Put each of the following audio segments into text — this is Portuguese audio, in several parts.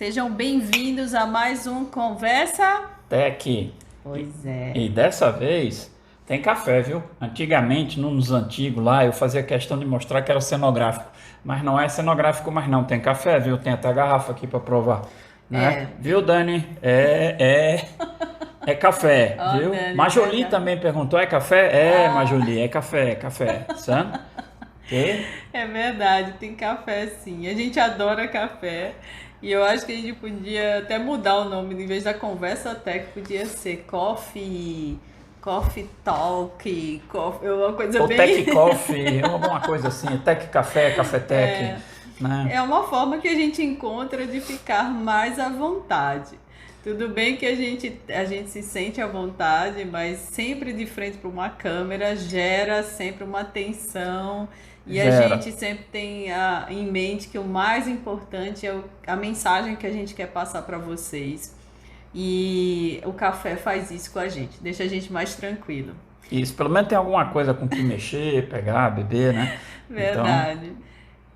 Sejam bem-vindos a mais um Conversa Tech. Pois é. E dessa vez tem café, viu? Antigamente, nos antigos lá, eu fazia questão de mostrar que era cenográfico. Mas não é cenográfico mais não. Tem café, viu? Tem até garrafa aqui para provar. Né? Viu, Dani? É café, Ó, viu? Dani, Majoli tá. também perguntou, é café? É, Majoli, é café, sabe? E É verdade, tem café sim. A gente adora café. E eu acho que a gente podia até mudar o nome, em vez da Conversa Tech, podia ser Coffee Talk, uma coisa o bem. Tech Coffee, alguma coisa assim, Tech Café, Café Tech, né? É uma forma que a gente encontra de ficar mais à vontade. Tudo bem que a gente se sente à vontade, mas sempre de frente para uma câmera gera sempre uma tensão. E a Gera. gente sempre tem em mente que o mais importante é a mensagem que a gente quer passar para vocês. E o café faz isso com a gente, deixa a gente mais tranquilo. Isso, pelo menos tem alguma coisa com que mexer, pegar, beber, né? Então, Verdade.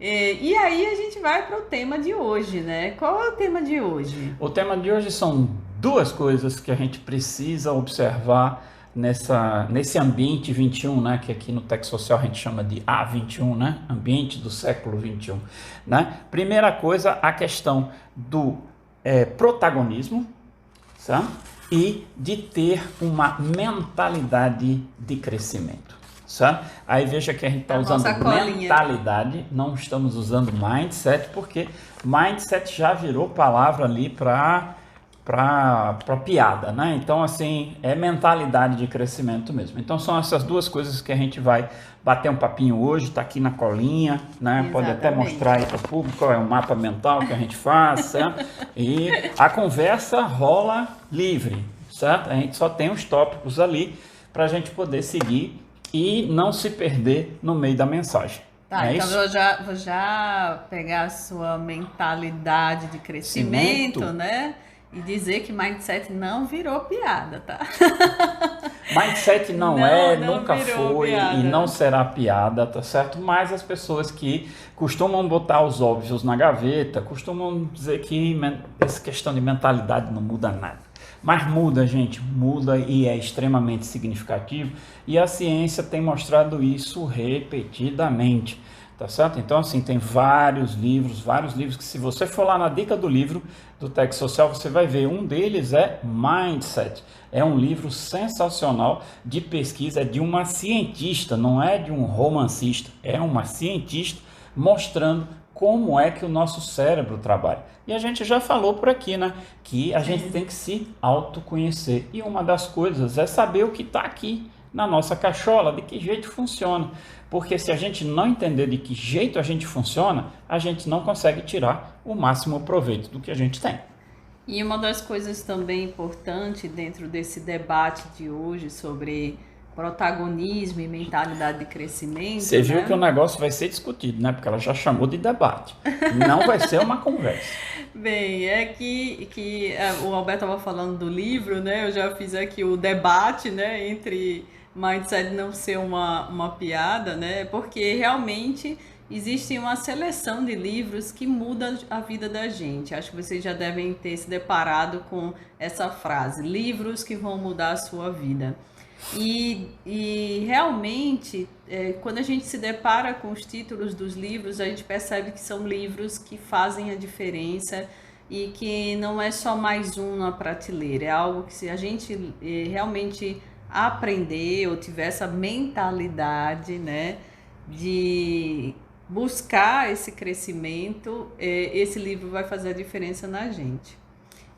E aí a gente vai para o tema de hoje, né? Qual é o tema de hoje? o tema de hoje são duas coisas que a gente precisa observar nesse ambiente 21, né? Que aqui no Tech Social a gente chama de A21, né? Ambiente do século 21, né? Primeira coisa, a questão do protagonismo, sabe? E de ter uma mentalidade de crescimento. Sabe? Aí veja que a gente está A usando nossa colinha. mentalidade, não estamos usando mindset, porque mindset já virou palavra ali para piada, né? Então, assim, é mentalidade de crescimento mesmo. Então, são essas duas coisas que a gente vai bater um papinho hoje, tá aqui na colinha, né? Pode até Exatamente. mostrar aí para o público qual é o mapa mental que a gente faz, certo? E a conversa rola livre, certo? A gente só tem os tópicos ali para a gente poder seguir e não se perder no meio da mensagem. Tá, É então isso? vou já pegar a sua mentalidade de crescimento, Cimento. né? E dizer que mindset não virou piada, tá? Mindset não Não nunca virou foi piada. e não será piada, tá certo? Mas as pessoas que costumam botar os óbvios na gaveta, costumam dizer que essa questão de mentalidade não muda nada. Mas muda, gente, muda e é extremamente significativo. E a ciência tem mostrado isso repetidamente, tá certo? Então, assim, tem vários livros que se você for lá na dica do livro do Tech Social, você vai ver. Um deles é Mindset. É um livro sensacional de pesquisa, é de uma cientista, não é de um romancista, é uma cientista mostrando como é que o nosso cérebro trabalha. E a gente já falou por aqui, né? Que a gente tem que se autoconhecer. E uma das coisas é saber o que está aqui na nossa cachola, de que jeito funciona. Porque se a gente não entender de que jeito a gente funciona, a gente não consegue tirar o máximo proveito do que a gente tem. E uma das coisas também importante dentro desse debate de hoje sobre protagonismo e mentalidade de crescimento, Você viu né? que o negócio vai ser discutido, né? Porque ela já chamou de debate. Não vai ser uma conversa. Bem, é que o Alberto estava falando do livro, né? Eu já fiz aqui o debate, né? Entre mindset não ser uma piada, né? Porque realmente existe uma seleção de livros que mudam a vida da gente. Acho que vocês já devem ter se deparado com essa frase: livros que vão mudar a sua vida. E realmente, quando a gente se depara com os títulos dos livros, a gente percebe que são livros que fazem a diferença e que não é só mais um na prateleira, é algo que se a gente realmente aprender ou tiver essa mentalidade, né, de buscar esse crescimento, esse livro vai fazer a diferença na gente.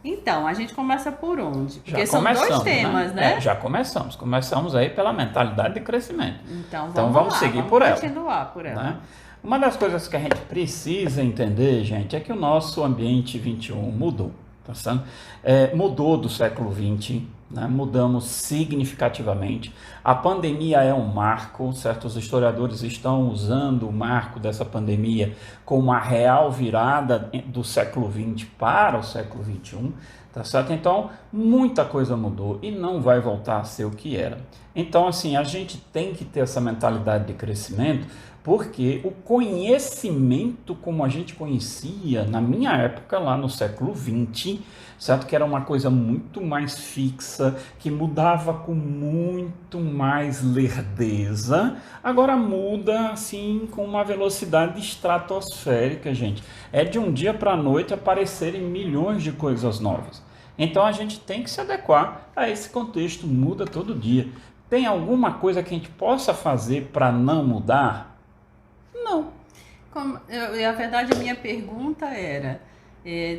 Então, a gente começa por onde? Porque Já são dois começamos, temas, né? Já começamos. Começamos aí pela mentalidade de crescimento. Então Vamos lá, seguir vamos por ela. continuar por ela. Né? Uma das coisas que a gente precisa entender, gente, é que o nosso ambiente 21 mudou. Tá certo? Mudou do século 20, né? Mudamos significativamente. A pandemia é um marco, certos historiadores estão usando o marco dessa pandemia como a real virada do século 20 para o século 21. Tá certo? Então, muita coisa mudou e não vai voltar a ser o que era. Então, assim, a gente tem que ter essa mentalidade de crescimento, porque o conhecimento como a gente conhecia na minha época, lá no século XX, certo? Que era uma coisa muito mais fixa, que mudava com muito mais lerdeza, agora muda, assim, com uma velocidade estratosférica, gente. É de um dia para a noite aparecerem milhões de coisas novas. Então a gente tem que se adequar a esse contexto, muda todo dia. Tem alguma coisa que a gente possa fazer para não mudar? Não. A verdade, a minha pergunta era,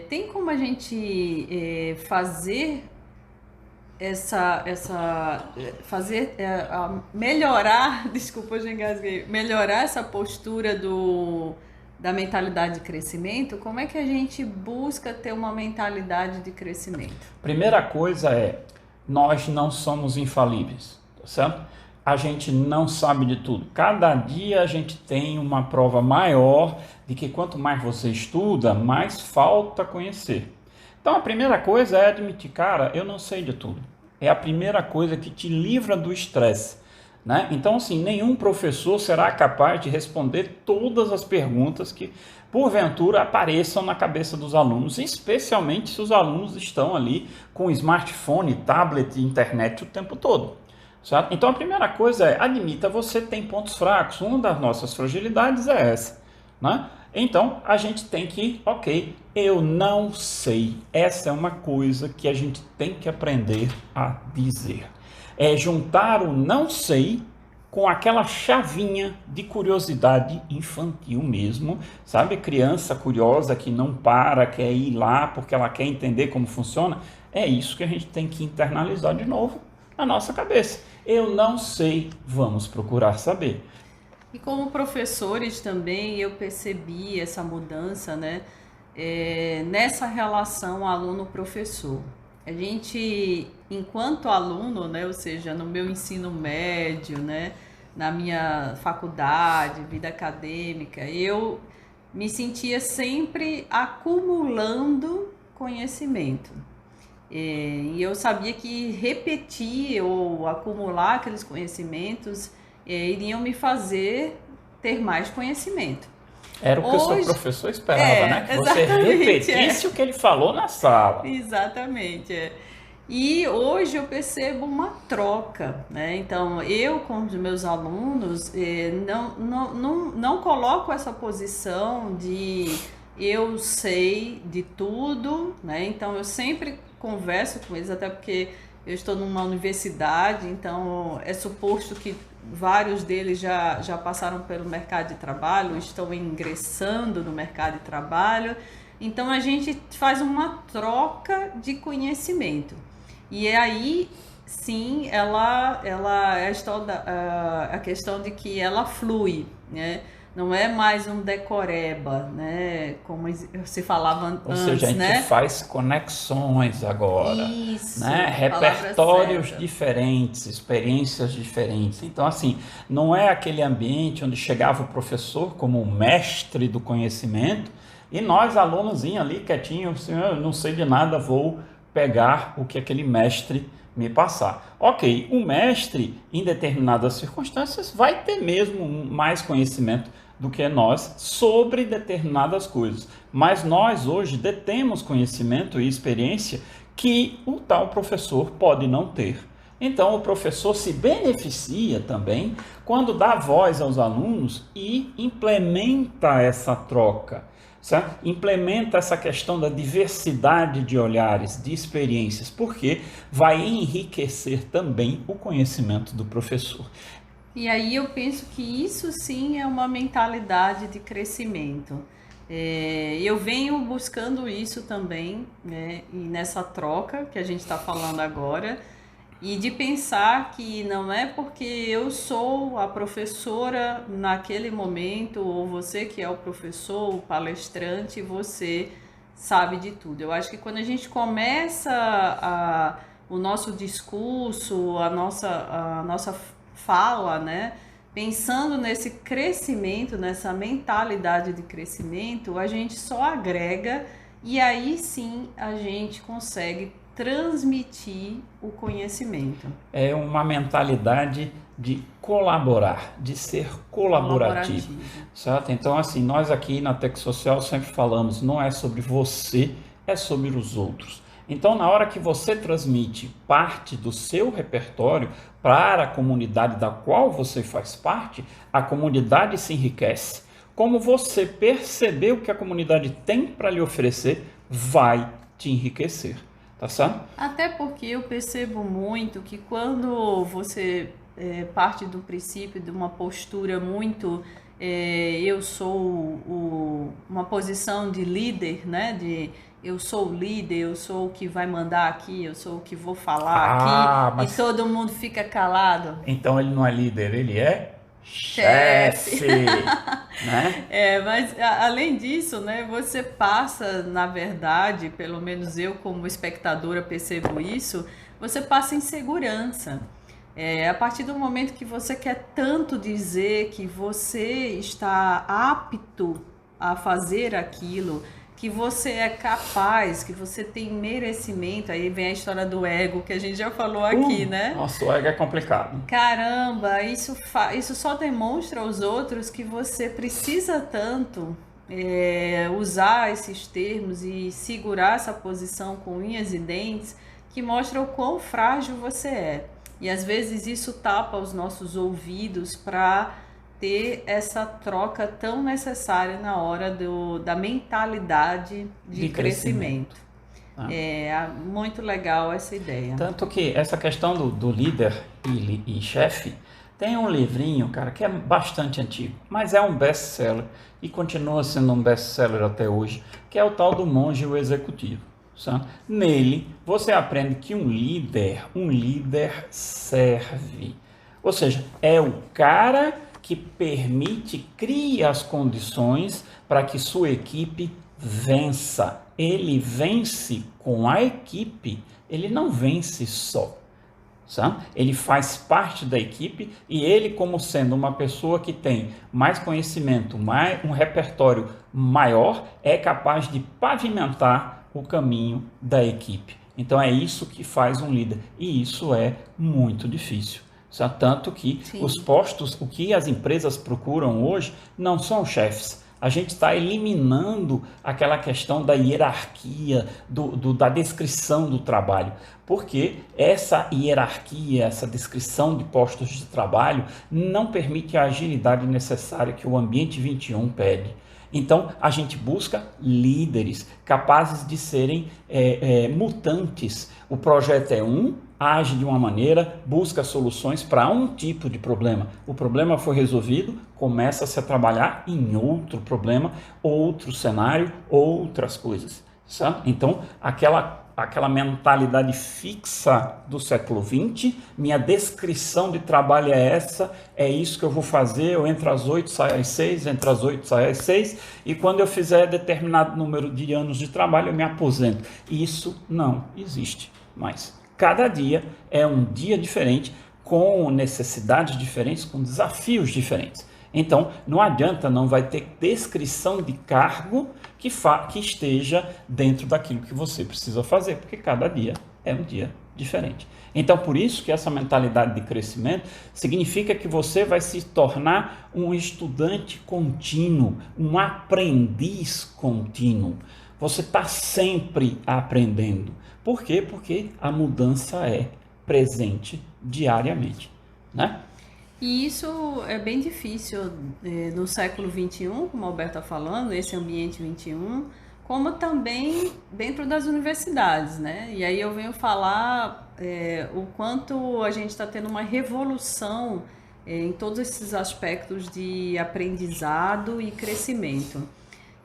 tem como a gente fazer melhorar, desculpa, eu já engasguei, melhorar essa postura da mentalidade de crescimento? Como é que a gente busca ter uma mentalidade de crescimento? Primeira coisa é, nós não somos infalíveis, tá certo? A gente não sabe de tudo. Cada dia a gente tem uma prova maior de que quanto mais você estuda, mais falta conhecer. Então a primeira coisa é admitir, cara, eu não sei de tudo. É a primeira coisa que te livra do estresse, né? Então, assim, nenhum professor será capaz de responder todas as perguntas que, porventura, apareçam na cabeça dos alunos, especialmente se os alunos estão ali com smartphone, tablet e internet o tempo todo. Certo? Então, a primeira coisa é, admita, você tem pontos fracos. Uma das nossas fragilidades é essa, né? Então, a gente tem que, ok, eu não sei. Essa é uma coisa que a gente tem que aprender a dizer. É juntar o não sei com aquela chavinha de curiosidade infantil mesmo, sabe? Criança curiosa que não para, quer ir lá porque ela quer entender como funciona. É isso que a gente tem que internalizar de novo na nossa cabeça. Eu não sei, vamos procurar saber. E como professores também eu percebi essa mudança, né? Nessa relação aluno-professor. A gente, enquanto aluno, né? Ou seja, no meu ensino médio, né? Na minha faculdade, vida acadêmica, eu me sentia sempre acumulando conhecimento. E eu sabia que repetir ou acumular aqueles conhecimentos iriam me fazer ter mais conhecimento. Era o que o seu professor esperava, né? Que você repetisse o que ele falou na sala. Exatamente. E hoje eu percebo uma troca, né? Então, eu com os meus alunos não coloco essa posição de eu sei de tudo, né? Então, eu sempre converso com eles, até porque eu estou numa universidade, então é suposto que vários deles já passaram pelo mercado de trabalho, estão ingressando no mercado de trabalho. Então a gente faz uma troca de conhecimento. E aí, sim, ela a questão de que ela flui, né? Não é mais um decoreba, né? Como se falava antes, né? Ou seja, a gente faz conexões agora, isso, né? Repertórios diferentes, experiências diferentes. Então, assim, não é aquele ambiente onde chegava o professor como o mestre do conhecimento e nós, alunos, ali quietinhos, assim, eu não sei de nada, vou pegar o que aquele mestre me passar. Ok, o mestre, em determinadas circunstâncias, vai ter mesmo mais conhecimento do que nós sobre determinadas coisas. Mas nós hoje detemos conhecimento e experiência que o tal professor pode não ter. Então o professor se beneficia também quando dá voz aos alunos e implementa essa troca. Certo? Implementa essa questão da diversidade de olhares, de experiências, porque vai enriquecer também o conhecimento do professor. E aí eu penso que isso sim é uma mentalidade de crescimento. Eu venho buscando isso também, né? E nessa troca que a gente está falando agora, e de pensar que não é porque eu sou a professora naquele momento, ou você que é o professor, o palestrante, você sabe de tudo. Eu acho que quando a gente começa o nosso discurso, a nossa fala, né? Pensando nesse crescimento, nessa mentalidade de crescimento, a gente só agrega e aí sim a gente consegue transmitir o conhecimento. É uma mentalidade de colaborar, de ser colaborativo, certo? Então, assim, nós aqui na Tech Social sempre falamos, não é sobre você, é sobre os outros. Então, na hora que você transmite parte do seu repertório para a comunidade da qual você faz parte, a comunidade se enriquece. Como você perceber o que a comunidade tem para lhe oferecer, vai te enriquecer. Tá certo? Até porque eu percebo muito que quando você parte do princípio de uma postura muito eu sou uma posição de líder, né? De eu sou o líder, eu sou o que vai mandar aqui, eu sou o que vou falar aqui, e todo mundo fica calado. Então ele não é líder, ele é chefe, né? Mas além disso, né, você passa, na verdade, pelo menos eu como espectadora percebo isso, você passa em segurança. A partir do momento que você quer tanto dizer que você está apto a fazer aquilo, que você é capaz, que você tem merecimento, aí vem a história do ego que a gente já falou aqui, né? Nossa, o ego é complicado. Caramba, isso só demonstra aos outros que você precisa tanto usar esses termos e segurar essa posição com unhas e dentes, que mostra o quão frágil você é. E às vezes isso tapa os nossos ouvidos para ter essa troca tão necessária na hora da mentalidade de crescimento. É muito legal essa ideia. Tanto que essa questão do líder e chefe, tem um livrinho, cara, que é bastante antigo, mas é um best-seller e continua sendo um best-seller até hoje, que é o tal do Monge e o Executivo. Certo? Nele, você aprende que um líder serve. Ou seja, é o cara que cria as condições para que sua equipe vença. Ele vence com a equipe, ele não vence só. Sabe? Ele faz parte da equipe e ele, como sendo uma pessoa que tem mais conhecimento, um repertório maior, é capaz de pavimentar o caminho da equipe. Então é isso que faz um líder e isso é muito difícil. Tanto que os postos, o que as empresas procuram hoje não são chefes. A gente está eliminando aquela questão da hierarquia, da descrição do trabalho, porque essa hierarquia, essa descrição de postos de trabalho não permite a agilidade necessária que o ambiente 21 pede. Então, a gente busca líderes capazes de serem mutantes. O projeto é age de uma maneira, busca soluções para um tipo de problema. O problema foi resolvido, começa-se a trabalhar em outro problema, outro cenário, outras coisas. Sabe? Então, aquela mentalidade fixa do século XX, minha descrição de trabalho é essa, é isso que eu vou fazer, eu entro às 8, saio às 6, entro às 8, saio às 6, e quando eu fizer determinado número de anos de trabalho, eu me aposento. Isso não existe mais. Cada dia é um dia diferente, com necessidades diferentes, com desafios diferentes. Então, não adianta, não vai ter descrição de cargo que esteja dentro daquilo que você precisa fazer, porque cada dia é um dia diferente. Então, por isso que essa mentalidade de crescimento significa que você vai se tornar um estudante contínuo, um aprendiz contínuo. Você está sempre aprendendo. Por quê? Porque a mudança é presente diariamente, né? E isso é bem difícil no século XXI, como o Alberto está falando, esse ambiente 21, como também dentro das universidades, né? E aí eu venho falar o quanto a gente está tendo uma revolução em todos esses aspectos de aprendizado e crescimento.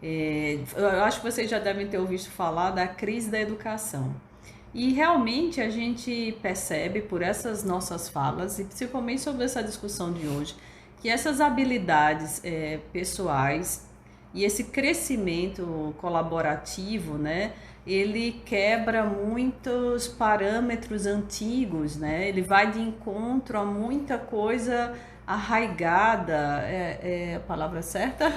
Eu acho que vocês já devem ter ouvido falar da crise da educação. E realmente a gente percebe por essas nossas falas, e principalmente sobre essa discussão de hoje, que essas habilidades pessoais e esse crescimento colaborativo, né, ele quebra muitos parâmetros antigos, né? Ele vai de encontro a muita coisa arraigada, é a palavra certa?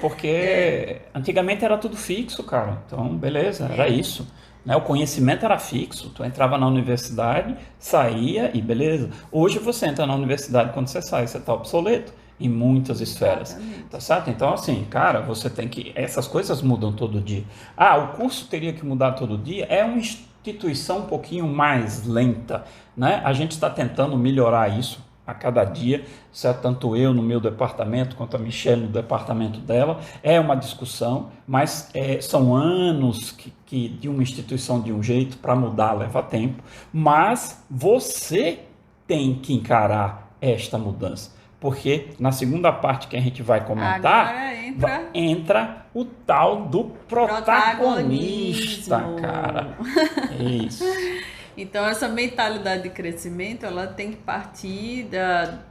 Porque antigamente era tudo fixo, cara. Então, beleza, era isso. Né? O conhecimento era fixo. Tu entrava na universidade, saía e beleza. Hoje você entra na universidade, quando você sai, você está obsoleto em muitas esferas. Exatamente. Tá certo? Então, assim, cara, você tem que. Essas coisas mudam todo dia. Ah, o curso teria que mudar todo dia? É uma instituição um pouquinho mais lenta, né? A gente está tentando melhorar isso a cada dia, certo? Tanto eu no meu departamento quanto a Michelle no departamento dela, é uma discussão, mas são anos que de uma instituição de um jeito para mudar leva tempo, mas você tem que encarar esta mudança, porque na segunda parte que a gente vai comentar, Agora entra o tal do protagonista, protagonismo. cara. Isso. Então, essa mentalidade de crescimento, ela tem que partir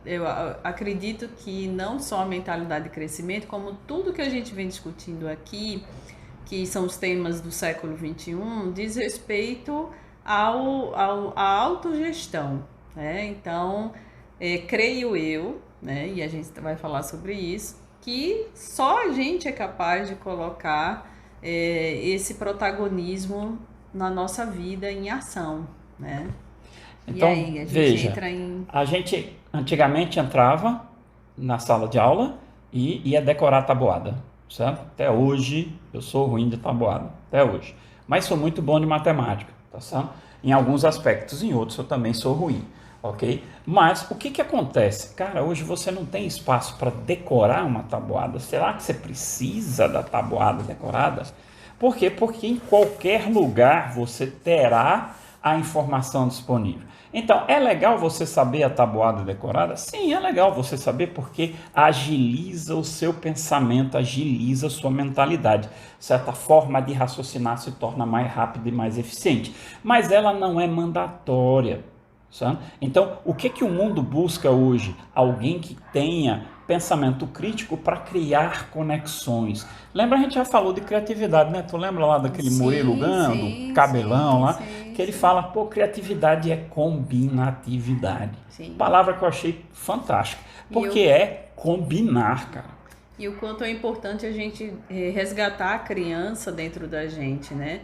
eu acredito que não só a mentalidade de crescimento, como tudo que a gente vem discutindo aqui, que são os temas do século XXI, diz respeito à autogestão, né? Então, creio eu, né, e a gente vai falar sobre isso, que só a gente é capaz de colocar esse protagonismo na nossa vida em ação, né? Então, e aí, a gente veja, entra em... a gente antigamente entrava na sala de aula e ia decorar a tabuada, certo? Até hoje eu sou ruim de tabuada, até hoje. Mas sou muito bom de matemática, tá certo? Em alguns aspectos, em outros eu também sou ruim, ok? Mas o que acontece? Cara, hoje você não tem espaço para decorar uma tabuada. Será que você precisa da tabuada decorada? Por quê? Porque em qualquer lugar você terá a informação disponível. Então, é legal você saber a tabuada decorada? Sim, é legal você saber porque agiliza o seu pensamento, agiliza a sua mentalidade. Certa forma de raciocinar se torna mais rápida e mais eficiente. Mas ela não é mandatória. Sabe? Então, o que o mundo busca hoje? Alguém que tenha pensamento crítico para criar conexões. Lembra, a gente já falou de criatividade, né? Tu lembra lá daquele Murilo Gando, cabelão lá, que ele fala, pô, criatividade é combinatividade. Sim. Palavra que eu achei fantástica, porque é combinar, cara. E o quanto é importante a gente resgatar a criança dentro da gente, né?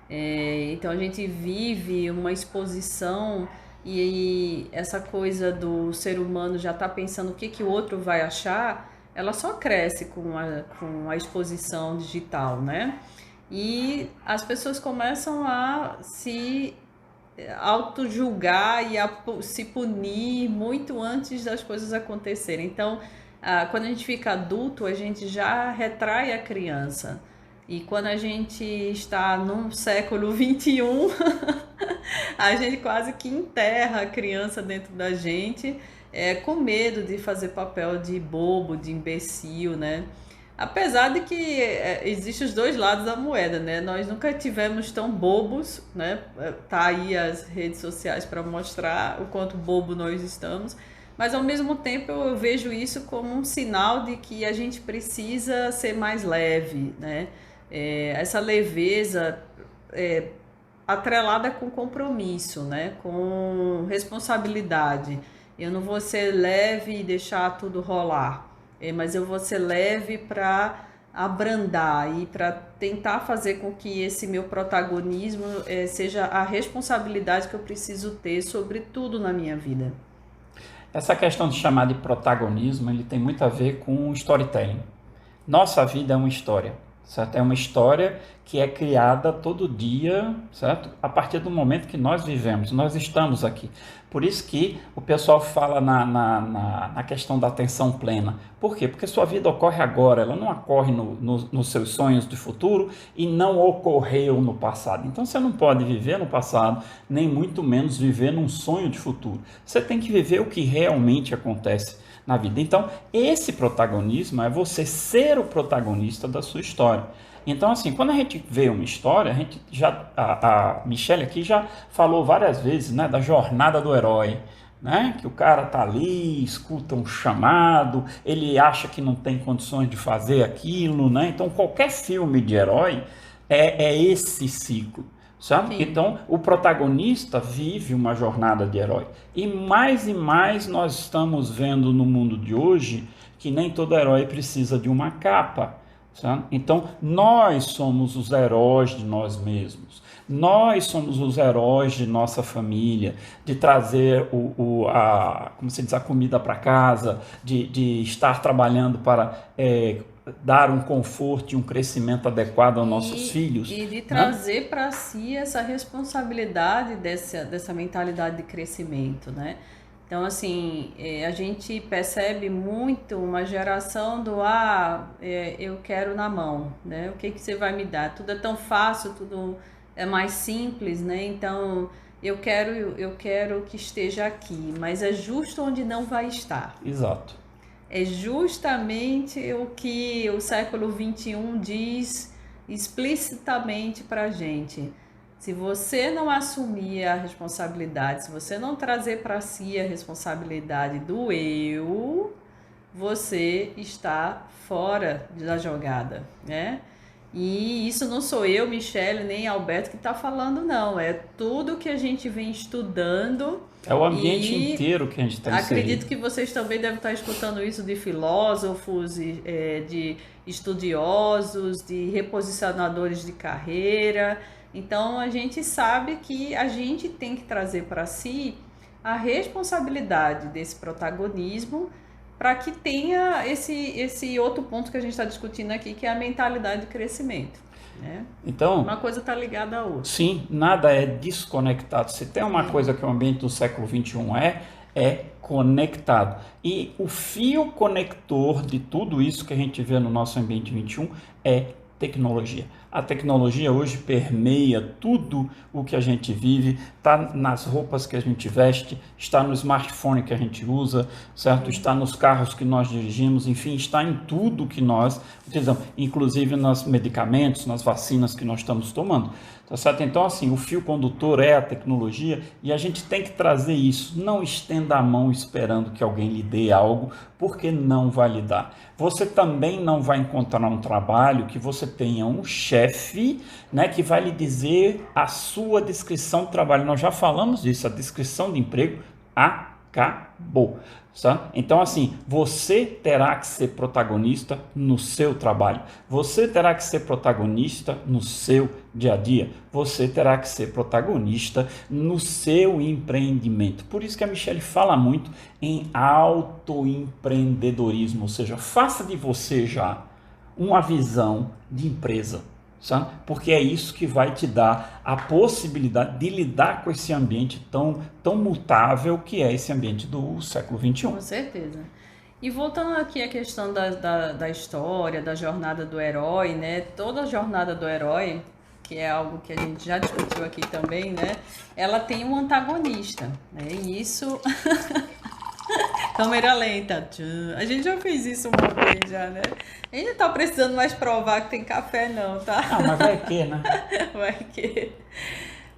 Então a gente vive uma exposição e essa coisa do ser humano já tá pensando o que o outro vai achar, ela só cresce com a exposição digital, né? E as pessoas começam a se auto-julgar e a se punir muito antes das coisas acontecerem. Então, quando a gente fica adulto, a gente já retrai a criança. E quando a gente está no século XXI, a gente quase que enterra a criança dentro da gente, com medo de fazer papel de bobo, de imbecil, né? Apesar de que existem os dois lados da moeda, né? Nós nunca tivemos tão bobos, né? Tá aí as redes sociais para mostrar o quanto bobo nós estamos. Mas ao mesmo tempo eu vejo isso como um sinal de que a gente precisa ser mais leve, né? Essa leveza atrelada com compromisso, né? Com responsabilidade. Eu não vou ser leve e deixar tudo rolar, mas eu vou ser leve para abrandar e para tentar fazer com que esse meu protagonismo seja a responsabilidade que eu preciso ter sobre tudo na minha vida. Essa questão de chamar de protagonismo, ele tem muito a ver com storytelling. Nossa vida é uma história, certo? É uma história que é criada todo dia, certo? A partir do momento que nós vivemos, nós estamos aqui. Por isso que o pessoal fala na questão da atenção plena. Por quê? Porque sua vida ocorre agora, ela não ocorre nos seus sonhos do futuro e não ocorreu no passado. Então você não pode viver no passado, nem muito menos viver num sonho de futuro. Você tem que viver o que realmente acontece na vida. Então, esse protagonismo é você ser o protagonista da sua história. Então, assim, quando a gente vê uma história, a Michelle aqui já falou várias vezes, né, da jornada do herói, né, que o cara tá ali, escuta um chamado, ele acha que não tem condições de fazer aquilo, né, então qualquer filme de herói é esse ciclo, sabe? Sim. Então, o protagonista vive uma jornada de herói. E mais nós estamos vendo no mundo de hoje que nem todo herói precisa de uma capa, sabe? Então, nós somos os heróis de nós mesmos. Nós somos os heróis de nossa família, de trazer como se diz, a comida para casa, de estar trabalhando para dar um conforto e um crescimento adequado aos nossos filhos. E de Né? trazer para si essa responsabilidade dessa mentalidade de crescimento, né? Então, assim, a gente percebe muito uma geração do eu quero na mão, né? O que você vai me dar? Tudo é tão fácil, tudo é mais simples, né? Então, eu quero que esteja aqui, mas é justo onde não vai estar. Exato. É justamente o que o século XXI diz explicitamente para a gente. Se você não assumir a responsabilidade, se você não trazer para si a responsabilidade do eu, você está fora da jogada, né? E isso não sou eu, Michele, nem Alberto que está falando, não. É tudo que a gente vem estudando. É o ambiente inteiro que a gente está inserido. Acredito que vocês também devem estar escutando isso de filósofos, de estudiosos, de reposicionadores de carreira. Então, a gente sabe que a gente tem que trazer para si a responsabilidade desse protagonismo para que tenha esse outro ponto que a gente está discutindo aqui, que é a mentalidade de crescimento. Né? Então, uma coisa está ligada à outra. Sim, nada é desconectado. Se tem uma coisa que o ambiente do século XXI é conectado. E o fio conector de tudo isso que a gente vê no nosso ambiente XXI é tecnologia. A tecnologia hoje permeia tudo o que a gente vive, está nas roupas que a gente veste, está no smartphone que a gente usa, certo? Está nos carros que nós dirigimos, enfim, está em tudo que nós utilizamos, inclusive nos medicamentos, nas vacinas que nós estamos tomando. Tá certo? Então, assim, o fio condutor é a tecnologia e a gente tem que trazer isso. Não estenda a mão esperando que alguém lhe dê algo, porque não vai lhe dar. Você também não vai encontrar um trabalho que você tenha um chefe, né, que vai lhe dizer a sua descrição de trabalho. Nós já falamos disso, a descrição de emprego acabou. Tá? Então, assim, você terá que ser protagonista no seu trabalho, você terá que ser protagonista no seu dia a dia, você terá que ser protagonista no seu empreendimento. Por isso que a Michele fala muito em autoempreendedorismo, ou seja, faça de você já uma visão de empresa. Sabe? Porque é isso que vai te dar a possibilidade de lidar com esse ambiente tão mutável que é esse ambiente do século XXI. Com certeza. E voltando aqui à questão da história, da jornada do herói, né? Toda a jornada do herói, que é algo que a gente já discutiu aqui também, né? Ela tem um antagonista, né? E isso... Câmera lenta. A gente já fez isso uma vez já, né? A gente não tá precisando mais provar que tem café não, tá? Mas vai que, né? Vai que...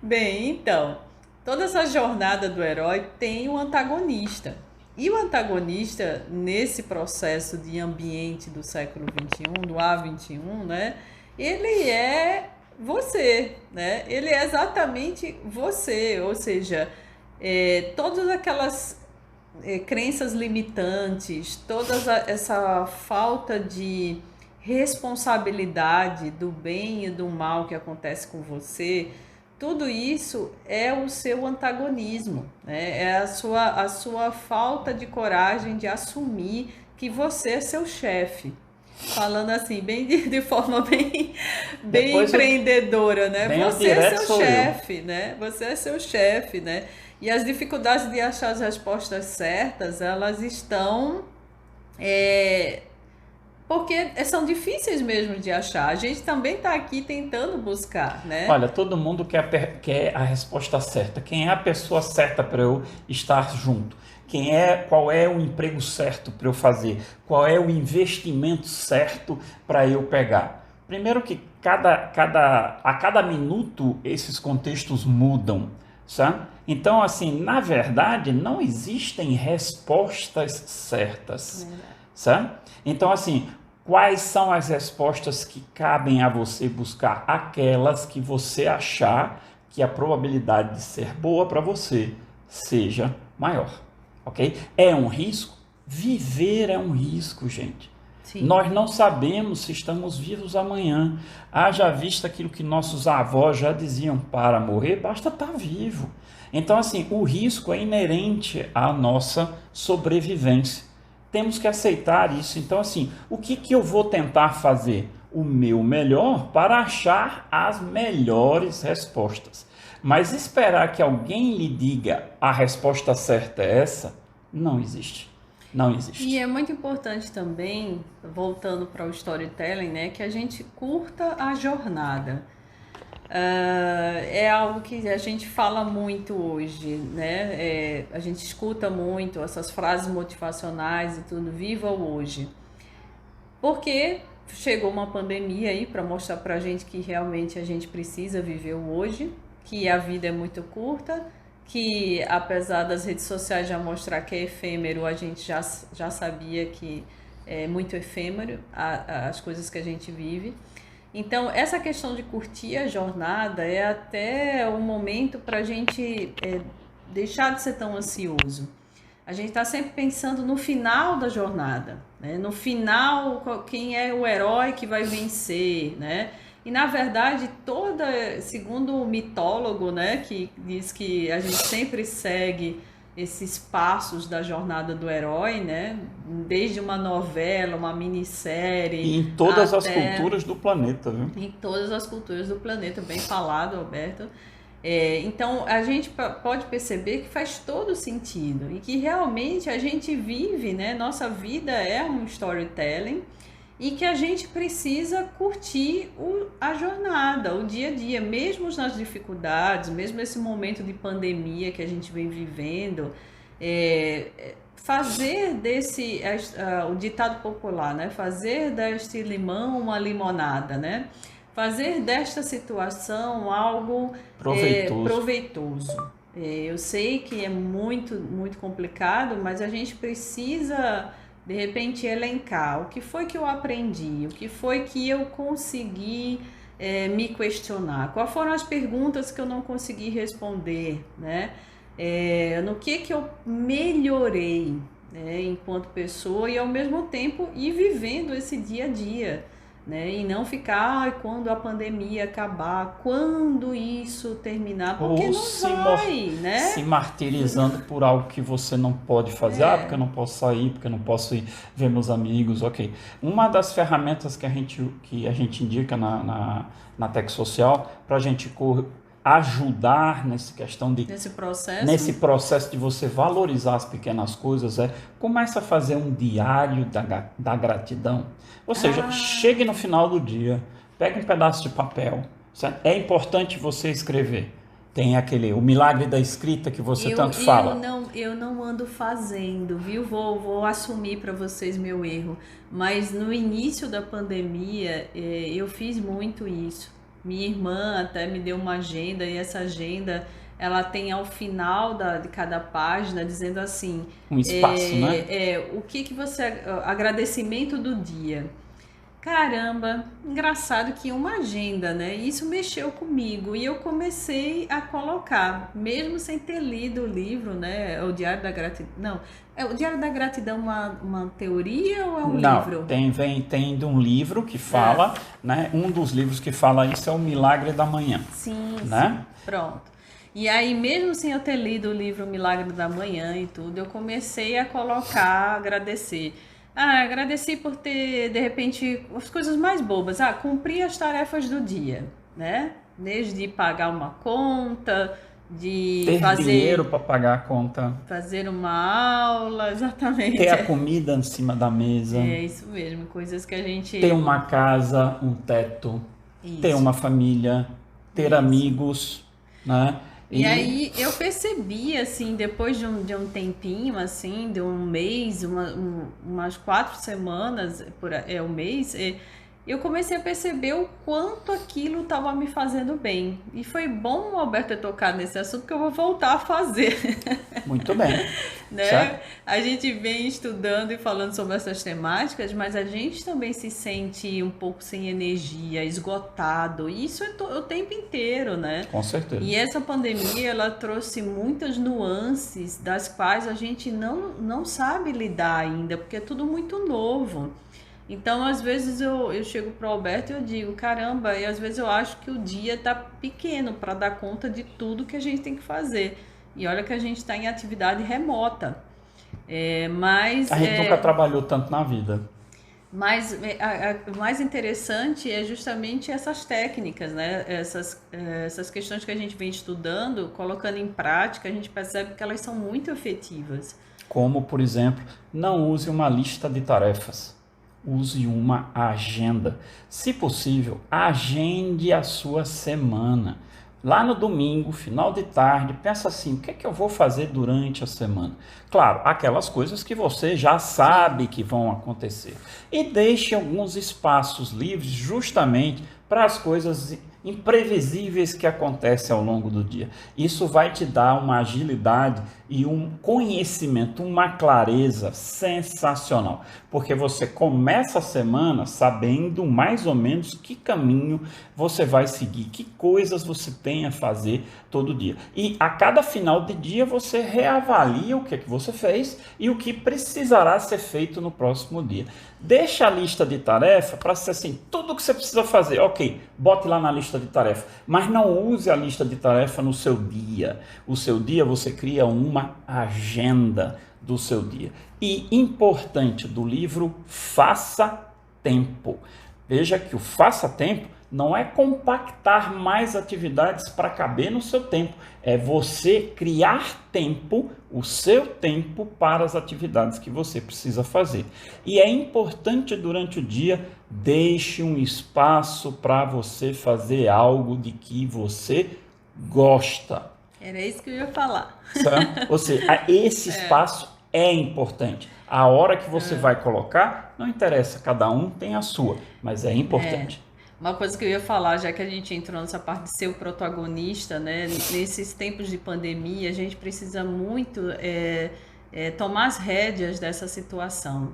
Bem, então, toda essa jornada do herói tem um antagonista. E o antagonista, nesse processo de ambiente do século XXI, do A21, né? Ele é você, né? Ele é exatamente você, ou seja, todas aquelas... crenças limitantes, toda essa falta de responsabilidade do bem e do mal que acontece com você, tudo isso é o seu antagonismo, né? É a sua falta de coragem de assumir que você é seu chefe. Falando assim, bem de forma bem empreendedora, né? Você é seu chefe, né? Você é seu chefe, né? E as dificuldades de achar as respostas certas, elas estão... porque são difíceis mesmo de achar. A gente também está aqui tentando buscar, né? Olha, todo mundo quer a resposta certa. Quem é a pessoa certa para eu estar junto? Qual é o emprego certo para eu fazer? Qual é o investimento certo para eu pegar? Primeiro que a cada minuto esses contextos mudam, sabe? Então, assim, na verdade, não existem respostas certas, sabe? Então, assim, quais são as respostas que cabem a você buscar? Aquelas que você achar que a probabilidade de ser boa para você seja maior, ok? É um risco? Viver é um risco, gente. Sim. Nós não sabemos se estamos vivos amanhã. Haja vista aquilo que nossos avós já diziam, para morrer basta estar vivo. Então, assim, o risco é inerente à nossa sobrevivência. Temos que aceitar isso. Então, assim, o que eu vou tentar fazer? O meu melhor para achar as melhores respostas. Mas esperar que alguém lhe diga a resposta certa é essa, não existe. Não existe. E é muito importante também, voltando para o storytelling, né, que a gente curta a jornada. É algo que a gente fala muito hoje, né? A gente escuta muito essas frases motivacionais e tudo, viva o hoje. Porque chegou uma pandemia aí para mostrar pra gente que realmente a gente precisa viver o hoje, que a vida é muito curta, que apesar das redes sociais já mostrar que é efêmero, a gente já sabia que é muito efêmero as coisas que a gente vive. Então, essa questão de curtir a jornada é até um momento para a gente deixar de ser tão ansioso. A gente está sempre pensando no final da jornada, né? No final, quem é o herói que vai vencer, né? E na verdade, segundo o mitólogo, né, que diz que a gente sempre segue esses passos da jornada do herói, né? Desde uma novela, uma minissérie. E em todas as culturas do planeta, viu? Em todas as culturas do planeta, bem falado, Alberto. Então, a gente pode perceber que faz todo sentido e que realmente a gente vive, né? Nossa vida é um storytelling e que a gente precisa curtir a jornada, o dia a dia, mesmo nas dificuldades, mesmo nesse momento de pandemia que a gente vem vivendo, fazer o ditado popular, né? Fazer deste limão uma limonada, né? Fazer desta situação algo proveitoso. Eu sei que é muito, muito complicado, mas a gente precisa, de repente, elencar o que foi que eu aprendi, o que foi que eu consegui me questionar, quais foram as perguntas que eu não consegui responder, né? No que eu melhorei, né, enquanto pessoa e, ao mesmo tempo, ir vivendo esse dia a dia. Né? E não ficar quando a pandemia acabar, quando isso terminar, porque ou não vai, né? Se martirizando por algo que você não pode fazer, porque eu não posso sair, porque eu não posso ir ver meus amigos, ok. Uma das ferramentas que a gente indica na Tech Social para a gente ajudar nesse processo de você valorizar as pequenas coisas começa a fazer um diário da gratidão. Ou seja, chegue no final do dia, pegue um pedaço de papel, certo? É importante você escrever. Tem o milagre da escrita que você tanto fala. Eu não ando fazendo, viu? Vou assumir para vocês meu erro. Mas no início da pandemia, eu fiz muito isso. Minha irmã até me deu uma agenda, e essa agenda ela tem ao final de cada página dizendo assim, um espaço, né? O que você, agradecimento do dia. Caramba, engraçado que uma agenda, né? Isso mexeu comigo e eu comecei a colocar, mesmo sem ter lido o livro, né? O Diário da Gratidão. Não, o Diário da Gratidão uma teoria ou é um livro? Tem de um livro que fala, né? Um dos livros que fala isso é o Milagre da Manhã. Sim, né? Sim, pronto. E aí, mesmo sem eu ter lido o livro Milagre da Manhã e tudo, eu comecei a colocar, agradecer. Agradeci por ter, de repente, as coisas mais bobas. Cumprir as tarefas do dia, né? Desde pagar uma conta, de ter dinheiro para pagar a conta. Fazer uma aula, exatamente. Ter a comida em cima da mesa. É isso mesmo, coisas que a gente... Ter uma casa, um teto. Isso. Ter uma família, ter amigos, né? E aí eu percebi, assim, depois de um tempinho, assim, de um mês, umas 4 semanas, um mês, eu comecei a perceber o quanto aquilo estava me fazendo bem. E foi bom o Alberto ter tocado nesse assunto, que eu vou voltar a fazer, Muito bem, né? certo? A gente vem estudando e falando sobre essas temáticas, mas a gente também se sente um pouco sem energia, esgotado. E isso é o tempo inteiro, né? Com certeza. E essa pandemia, ela trouxe muitas nuances das quais a gente não sabe lidar ainda, porque é tudo muito novo. Então, às vezes eu chego pro Alberto e eu digo, caramba, e às vezes eu acho que o dia tá pequeno para dar conta de tudo que a gente tem que fazer. E olha que a gente está em atividade remota. É, A gente nunca trabalhou tanto na vida. o mais interessante é justamente essas técnicas, né? Essas questões que a gente vem estudando, colocando em prática, a gente percebe que elas são muito efetivas. Como, por exemplo, não use uma lista de tarefas. Use uma agenda. Se possível, agende a sua semana. Lá no domingo, final de tarde, pensa assim: o que é que eu vou fazer durante a semana? Claro, aquelas coisas que você já sabe que vão acontecer. E deixe alguns espaços livres justamente para as coisas imprevisíveis que acontecem ao longo do dia. Isso vai te dar uma agilidade e um conhecimento, uma clareza sensacional, porque você começa a semana sabendo mais ou menos que caminho você vai seguir, que coisas você tem a fazer todo dia. E a cada final de dia você reavalia o que é que você fez e o que precisará ser feito no próximo dia. Deixa a lista de tarefa para ser assim, tudo que você precisa fazer, ok, bote lá na lista de tarefa, mas não use a lista de tarefa no seu dia. O seu dia você cria uma agenda do seu dia. E importante do livro, faça tempo. Veja que o faça tempo não é compactar mais atividades para caber no seu tempo, é você criar tempo, o seu tempo para as atividades que você precisa fazer. E é importante durante o dia, deixe um espaço para você fazer algo de que você gosta. Era isso que eu ia falar. Certo? Ou seja, esse espaço é importante. A hora que você vai colocar, não interessa, cada um tem a sua, mas é importante. Uma coisa que eu ia falar, já que a gente entrou nessa parte de ser o protagonista, né? Nesses tempos de pandemia, a gente precisa muito tomar as rédeas dessa situação.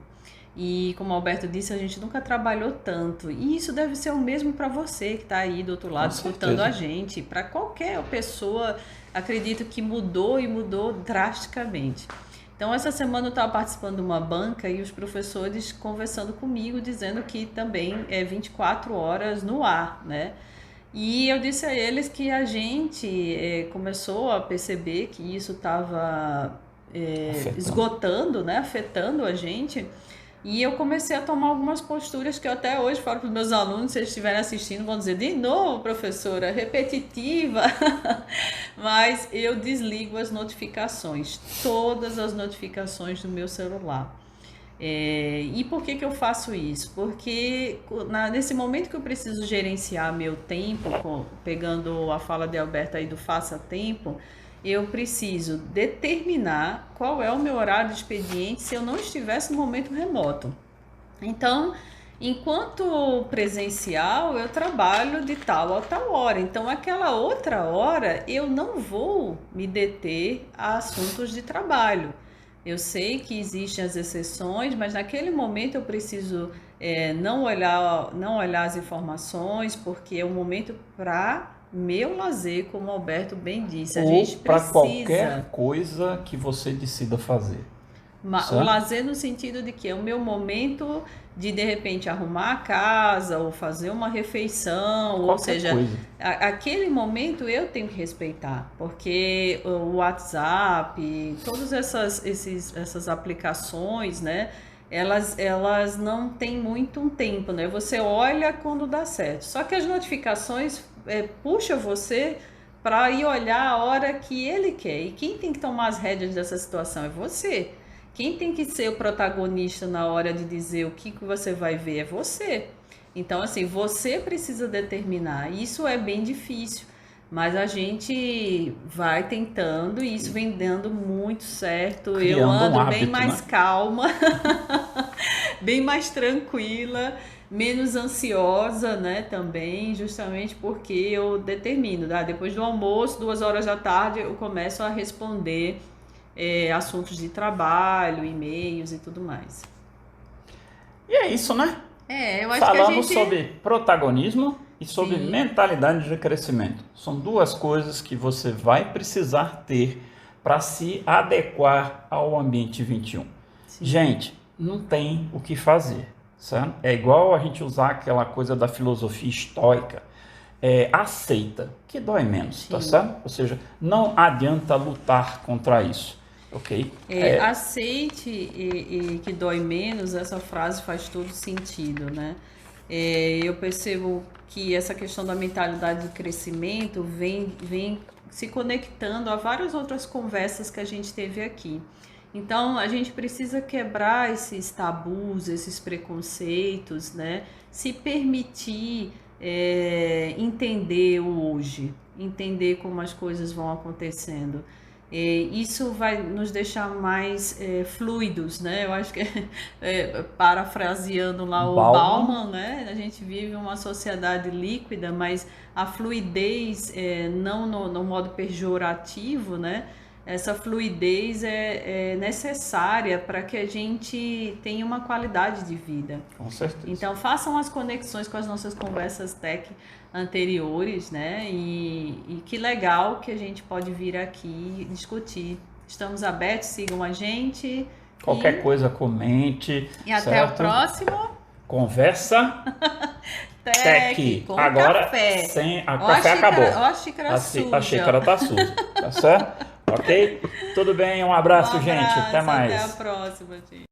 E como o Alberto disse, a gente nunca trabalhou tanto. E isso deve ser o mesmo para você que está aí do outro lado escutando a gente. Para qualquer pessoa, acredito que mudou e mudou drasticamente. Então, essa semana eu estava participando de uma banca e os professores conversando comigo, dizendo que também é 24 horas no ar, né? E eu disse a eles que a gente começou a perceber que isso estava esgotando, né? Afetando a gente. E eu comecei a tomar algumas posturas que eu até hoje falo para os meus alunos, se eles estiverem assistindo, vão dizer, de novo, professora, repetitiva. Mas eu desligo as notificações, todas as notificações do meu celular. E por que eu faço isso? Porque nesse momento que eu preciso gerenciar meu tempo, pegando a fala de Alberto aí do faça tempo, eu preciso determinar qual é o meu horário de expediente se eu não estivesse no momento remoto. Então, enquanto presencial, eu trabalho de tal a tal hora. Então, aquela outra hora, eu não vou me deter a assuntos de trabalho. Eu sei que existem as exceções, mas naquele momento eu preciso não olhar as informações, porque é um momento para meu lazer, como o Alberto bem disse. A gente Ou para precisa. qualquer coisa que você decida fazer. O lazer no sentido de que é o meu momento de repente arrumar a casa ou fazer uma refeição, Qualquer ou seja, coisa. aquele momento eu tenho que respeitar, porque o WhatsApp, todas essas aplicações, né? Elas não têm muito um tempo, né? Você olha quando dá certo. Só que as notificações puxa você para ir olhar a hora que ele quer. E quem tem que tomar as rédeas dessa situação é você. Quem tem que ser o protagonista na hora de dizer o que você vai ver é você. Então, assim, você precisa determinar. Isso é bem difícil, mas a gente vai tentando e isso vem dando muito certo. Criando eu ando hábito, bem mais né? calma, bem mais tranquila. menos ansiosa, né, também, justamente porque eu determino, tá? Depois do almoço, 2 horas da tarde, eu começo a responder assuntos de trabalho, e-mails e tudo mais. E é isso, né? Eu acho Falamos que a gente... sobre protagonismo e sobre Sim, mentalidade de crescimento. São duas coisas que você vai precisar ter para se adequar ao ambiente 21. sim, Gente, não tem o que fazer, certo? É igual a gente usar aquela coisa da filosofia estoica. Aceita, que dói menos, tá sim. certo? Ou seja, não adianta lutar contra isso, ok? Aceite e que dói menos, essa frase faz todo sentido, né? Eu percebo que essa questão da mentalidade de crescimento vem se conectando a várias outras conversas que a gente teve aqui. Então, a gente precisa quebrar esses tabus, esses preconceitos, né? Se permitir entender o hoje, entender como as coisas vão acontecendo. Isso vai nos deixar mais fluidos, né? Eu acho que, parafraseando lá o Bauman, Bauman, né? A gente vive uma sociedade líquida, mas a fluidez, não no modo pejorativo, né? Essa fluidez é necessária para que a gente tenha uma qualidade de vida. com certeza. Então, façam as conexões com as nossas conversas tech anteriores, né? E que legal que a gente pode vir aqui discutir. Estamos abertos, sigam a gente. Qualquer coisa, comente. E até certo? o próximo Conversa Tech com Agora, café. sem a Ó café acabou. Ó a xícara suja. A xícara tá suja, tá certo? Ok? Tudo bem, um abraço, gente. Até mais. Até a próxima, gente.